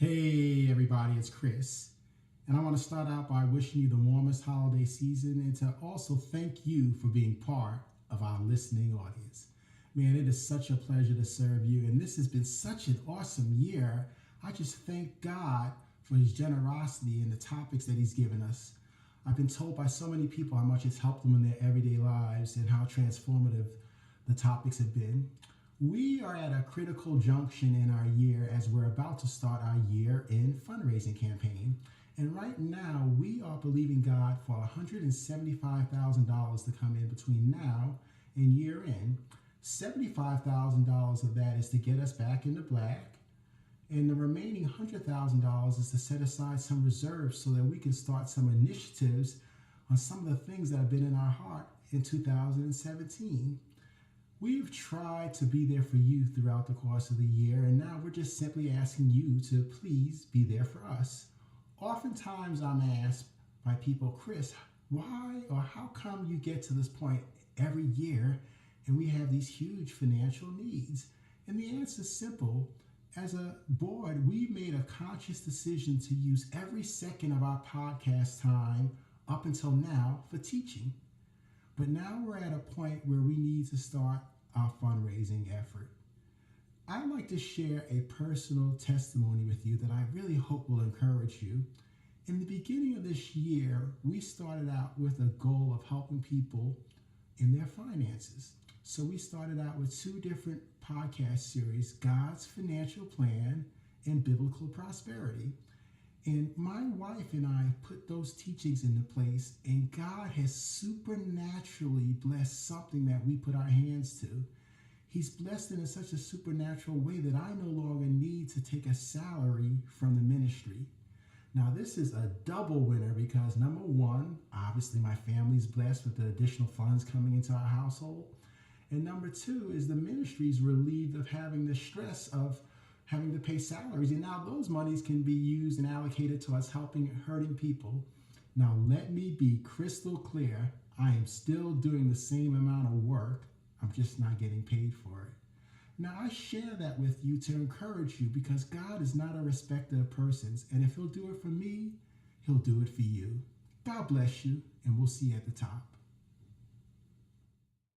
Hey everybody, it's Chris. And I want to start out by wishing you the warmest holiday season and to also thank you for being part of our listening audience. Man, it is such a pleasure to serve you, and this has been such an awesome year. I just thank God for his generosity and the topics that he's given us. I've been told by so many people how much it's helped them in their everyday lives and how transformative the topics have been. We are at a critical junction in our year as we're about to start our year-end fundraising campaign. And right now, we are believing God for $175,000 to come in between now and year-end. $75,000 of that is to get us back in the black. And the remaining $100,000 is to set aside some reserves so that we can start some initiatives on some of the things that have been in our heart in 2017. We've tried to be there for you throughout the course of the year, and now we're just simply asking you to please be there for us. Oftentimes I'm asked by people, Chris, why or how come you get to this point every year and we have these huge financial needs? And the answer is simple. As a board, we made a conscious decision to use every second of our podcast time up until now for teaching. But now we're at a point where we need to start our fundraising effort. I'd like to share a personal testimony with you that I really hope will encourage you. In the beginning of this year, we started out with a goal of helping people in their finances. So we started out with two different podcast series, God's Financial Plan and Biblical Prosperity. And my wife and I put those teachings into place, and God has supernaturally blessed something that we put our hands to. He's blessed it in such a supernatural way that I no longer need to take a salary from the ministry. Now, this is a double winner because number one, obviously my family's blessed with the additional funds coming into our household. And number two is the ministry's relieved of having the stress of having to pay salaries, and now those monies can be used and allocated to us hurting people. Now let me be crystal clear. I am still doing the same amount of work. I'm just not getting paid for it. Now I share that with you to encourage you because God is not a respecter of persons, and if he'll do it for me, he'll do it for you. God bless you, and we'll see you at the top.